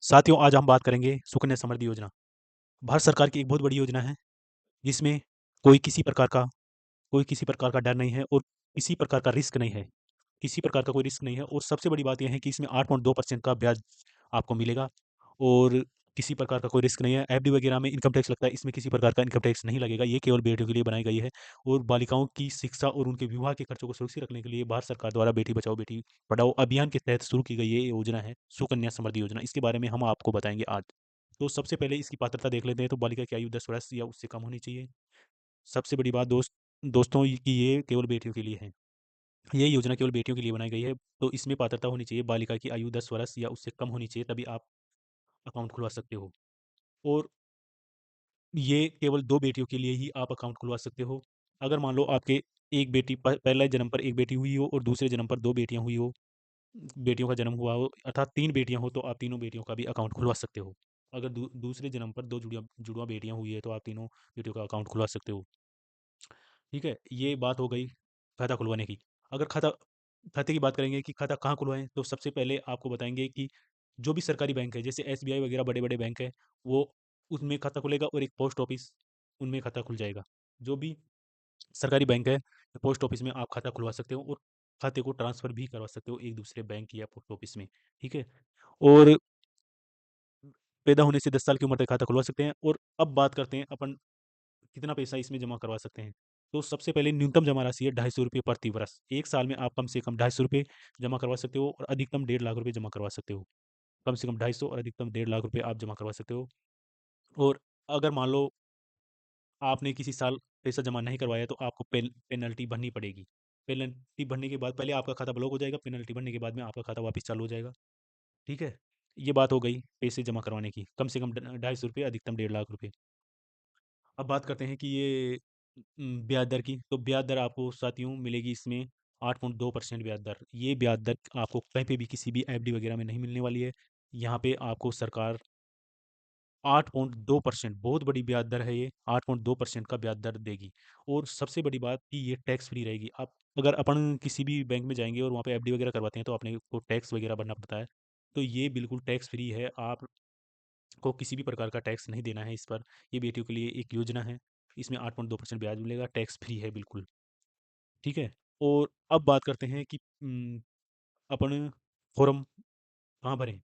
साथियों, आज हम बात करेंगे सुकन्या समृद्धि योजना। भारत सरकार की एक बहुत बड़ी योजना है, जिसमें कोई किसी प्रकार का कोई किसी प्रकार का डर नहीं है और किसी प्रकार का रिस्क नहीं है। किसी प्रकार का कोई रिस्क नहीं है और सबसे बड़ी बात ये है कि इसमें 8.2% का ब्याज आपको मिलेगा और किसी प्रकार का कोई रिस्क नहीं है। एफडी वगैरह में इनकम टैक्स लगता है, इसमें किसी प्रकार का इनकम टैक्स नहीं लगेगा। ये केवल बेटियों के लिए बनाई गई है और बालिकाओं की शिक्षा और उनके विवाह के खर्चों को सुरक्षित रखने के लिए भारत सरकार द्वारा बेटी बचाओ बेटी पढ़ाओ अभियान के तहत शुरू की गई ये योजना है, सुकन्या समृद्धि योजना। इसके बारे में हम आपको बताएँगे आज। तो सबसे पहले इसकी पात्रता देख लेते हैं। तो बालिका की आयु 10 वर्ष या उससे कम होनी चाहिए। सबसे बड़ी बात दोस्तों कि ये केवल बेटियों के लिए है। ये योजना केवल बेटियों के लिए बनाई गई है, तो इसमें पात्रता होनी चाहिए बालिका की आयु 10 वर्ष या उससे कम होनी चाहिए, तभी आप अकाउंट खुलवा सकते हो। और ये केवल 2 बेटियों के लिए ही आप अकाउंट खुलवा सकते हो। अगर मान लो आपके एक बेटी प पहले जन्म पर 1 बेटी हुई हो और दूसरे जन्म पर 2 बेटियाँ हुई हो, बेटियों का जन्म हुआ हो, अर्थात 3 बेटियाँ हो, तो आप तीनों बेटियों का भी अकाउंट खुलवा सकते हो। अगर दूसरे जन्म पर 2 जुड़वा बेटियाँ हुई है, तो आप तीनों बेटियों का अकाउंट खुलवा सकते हो। ठीक है? ये बात हो गई खाता खुलवाने की। अगर खाते की बात करेंगे कि खाता कहाँ खुलवाएँ, तो सबसे पहले आपको बताएँगे कि जो भी सरकारी बैंक है, जैसे एसबीआई वगैरह बड़े-बड़े बैंक हैं, वो उसमें खाता खुलेगा और एक पोस्ट ऑफिस, उनमें खाता खुल जाएगा। जो भी सरकारी बैंक है, पोस्ट ऑफिस में आप खाता खुलवा सकते हो और खाते को ट्रांसफ़र भी करवा सकते हो एक दूसरे बैंक या पोस्ट ऑफिस में, ठीक है? और पैदा होने से 10 साल की उम्र तक खाता खुलवा सकते हैं। और अब बात करते हैं अपन कितना पैसा इसमें जमा करवा सकते हैं। तो सबसे पहले न्यूनतम जमा राशि है ₹250 प्रति वर्ष। 1 साल में आप कम से कम ₹250 जमा करवा सकते हो और अधिकतम 1.5 लाख जमा करवा सकते हो। कम से कम 250 और अधिकतम 1.5 लाख आप जमा करवा सकते हो। और अगर मान लो आपने किसी साल पैसा जमा नहीं करवाया, तो आपको पेनल्टी भरनी पड़ेगी। पेनल्टी भरने के बाद पहले आपका खाता ब्लॉक हो जाएगा, पेनल्टी भरने के बाद में आपका खाता वापस चालू हो जाएगा। ठीक है? ये बात हो गई पैसे जमा करवाने की। कम से कम ₹250, अधिकतम 1.5 लाख। अब बात करते हैं कि ये ब्याज दर की। तो ब्याज दर आपको साथियों मिलेगी इसमें 8.2% ब्याज दर। ये ब्याज दर आपको कहीं पे भी किसी भी एफडी वगैरह में नहीं मिलने वाली है। यहाँ पे आपको सरकार 8.2%, बहुत बड़ी ब्याज दर है ये, 8.2% का ब्याज दर देगी। और सबसे बड़ी बात कि ये टैक्स फ्री रहेगी। आप अगर अपन किसी भी बैंक में जाएँगे और वहाँ पे एफडी वगैरह करवाते हैं, तो अपने को टैक्स वगैरह भरना पड़ता है। तो ये बिल्कुल टैक्स फ्री है, आपको किसी भी प्रकार का टैक्स नहीं देना है इस पर। ये बेटियों के लिए एक योजना है। इसमें 8.2% ब्याज मिलेगा, टैक्स फ्री है बिल्कुल, ठीक है? और अब बात करते हैं कि अपन फॉर्म कहाँ भरें?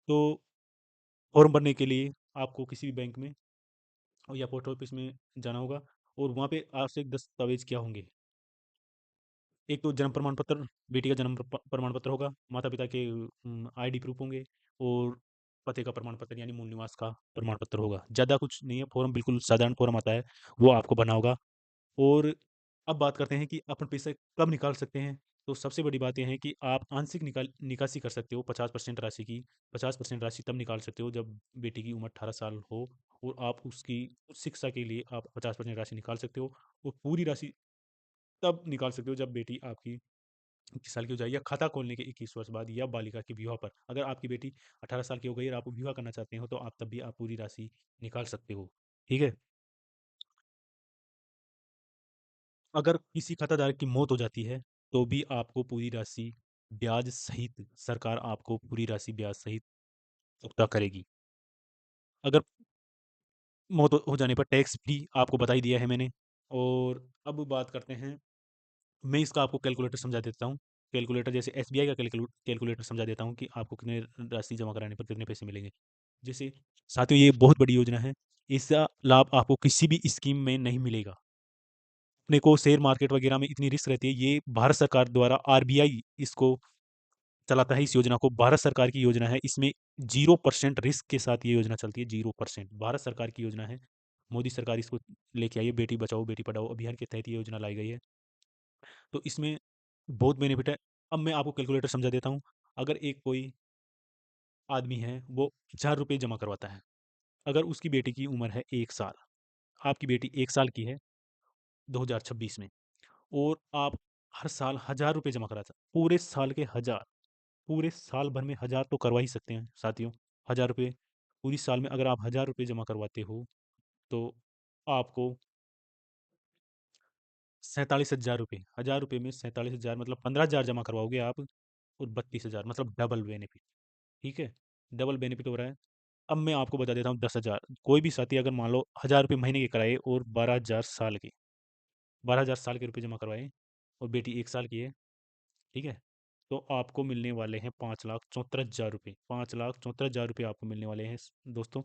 तो फॉर्म भरने के लिए आपको किसी भी बैंक में या पोस्ट ऑफिस में जाना होगा और वहाँ पे आवश्यक दस्तावेज़ क्या होंगे? एक तो जन्म प्रमाण पत्र, बेटी का जन्म प्रमाण पत्र होगा, माता-पिता के आईडी प्रूफ होंगे और पते का प्रमाण पत्र यानी मूल निवास का प्रमाण पत्र होगा। ज़्यादा कुछ नहीं है, फॉर्म बिल्कुल साधारण फॉर्म आता है, वो आपको भरना होगा। और अब बात करते हैं कि अपन पैसे कब निकाल सकते हैं। तो सबसे बड़ी बात ये है कि आप आंशिक निकासी कर सकते हो 50% राशि की। 50% राशि तब निकाल सकते हो जब बेटी की उम्र 18 साल हो और आप उसकी उच्च शिक्षा के लिए आप 50% राशि निकाल सकते हो और पूरी राशि तब निकाल सकते हो जब बेटी आपकी 21 साल की हो जाए या खाता खोलने के 21 वर्ष बाद या बालिका के विवाह पर। अगर आपकी बेटी 18 साल की हो गई और आप विवाह करना चाहते हो, तो आप तब भी आप पूरी राशि निकाल सकते हो। ठीक है? अगर किसी खाताधारक की मौत हो जाती है, तो भी आपको पूरी राशि ब्याज सहित सरकार आपको पूरी राशि ब्याज सहित चुकता करेगी। अगर मौत हो जाने पर टैक्स फ्री आपको बता ही दिया है मैंने। और अब बात करते हैं, मैं इसका आपको कैलकुलेटर समझा देता हूँ। कैलकुलेटर जैसे एसबीआई का कैलकुलेटर समझा देता हूँ कि आपको कितने राशि जमा कराने पर कितने पैसे मिलेंगे। जैसे साथियों, ये बहुत बड़ी योजना है। इसका लाभ आपको किसी भी स्कीम में नहीं मिलेगा। अपने को शेयर मार्केट वगैरह में इतनी रिस्क रहती है, ये भारत सरकार द्वारा आरबीआई इसको चलाता है। इस योजना को भारत सरकार की योजना है। इसमें 0% रिस्क के साथ ये योजना चलती है, 0%। भारत सरकार की योजना है। मोदी सरकार इसको लेके आई है, बेटी बचाओ बेटी पढ़ाओ अभियान के तहत ये योजना लाई गई है। तो इसमें बहुत बेनिफिट है। अब मैं आपको कैलकुलेटर समझा देता हूँ। अगर एक कोई आदमी है, वो ₹1000 जमा करवाता है। अगर उसकी बेटी की उम्र है 1 साल, आपकी बेटी 1 साल की है 2026 में, और आप हर साल ₹1000 जमा कराता पूरे साल के 1000, पूरे साल भर में 1000 तो करवा ही सकते हैं साथियों। ₹1000 पूरी साल में अगर आप ₹1000 जमा करवाते हो, तो आपको ₹47,000, ₹1000 में 47,000 मतलब 15,000 जमा करवाओगे आप और 32,000 मतलब डबल बेनिफिट, ठीक है? डबल बेनिफिट हो रहा है। अब मैं आपको बता देता हूँ 10,000, कोई भी साथी अगर मान लो 1,000 रुपये महीने के कराए और 12,000 साल के, 12,000 साल के रुपये जमा करवाए और बेटी 1 साल की है, ठीक है, तो आपको मिलने वाले हैं 5,74,000 रुपये, 5,74,000 रुपये आपको मिलने वाले हैं दोस्तों।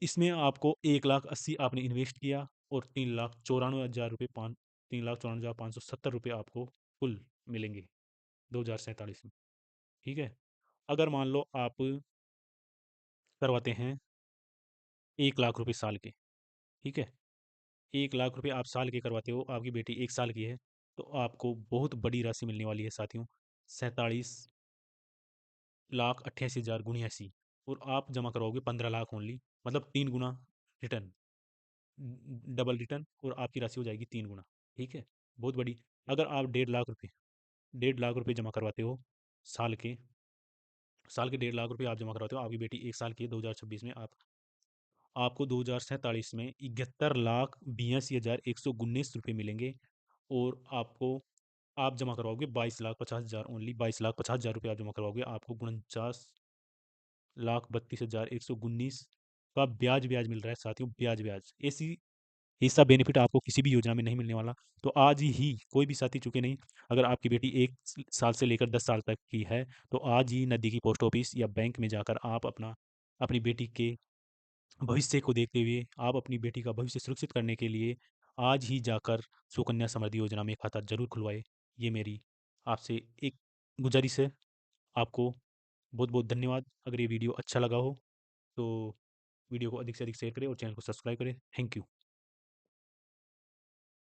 इसमें आपको 1,80,000 आपने इन्वेस्ट किया और 3,94,000 रुपये, 3,94,570 रुपये आपको कुल मिलेंगे 2047 में, ठीक है। अगर मान लो आप करवाते हैं 1,00,000 रुपये साल के, ठीक है, 1,00,000 रुपये आप साल के करवाते हो, आपकी बेटी 1 साल की है, तो आपको बहुत बड़ी राशि मिलने वाली है साथियों, 47,88,000 गुणी 80, और आप जमा करवाओगे 15 लाख ओनली, मतलब 3 गुना रिटर्न, डबल रिटर्न, और आपकी राशि हो जाएगी 3 गुना, ठीक है। बहुत बड़ी। अगर आप 1,50,000 रुपये, 1,50,000 रुपये जमा करवाते हो साल के, साल के 1,50,000 रुपये आप जमा करवाते हो, आपकी बेटी 1 साल की है 2026 में, आपको 2047 में 71,82,119 रुपये मिलेंगे, और आपको, आप जमा करवाओगे 22,50,000, ओनली 22,50,000 रुपये आप जमा करवाओगे, आपको 49,32,119 का ब्याज ब्याज मिल रहा है साथियों, ब्याज ब्याज। ऐसी ऐसा बेनिफिट आपको किसी भी योजना में नहीं मिलने वाला। तो आज ही कोई भी साथी चूके नहीं, अगर आपकी बेटी 1 साल से लेकर 10 साल तक की है, तो आज ही नज़दीकी पोस्ट ऑफिस या बैंक में जाकर आप अपनी बेटी के भविष्य को देखते हुए, आप अपनी बेटी का भविष्य सुरक्षित करने के लिए आज ही जाकर सुकन्या समृद्धि योजना में खाता जरूर खुलवाए। ये मेरी आपसे एक गुजारिश है। आपको बहुत बहुत धन्यवाद। अगर ये वीडियो अच्छा लगा हो तो वीडियो को अधिक से अधिक शेयर करें और चैनल को सब्सक्राइब करें। Thank you.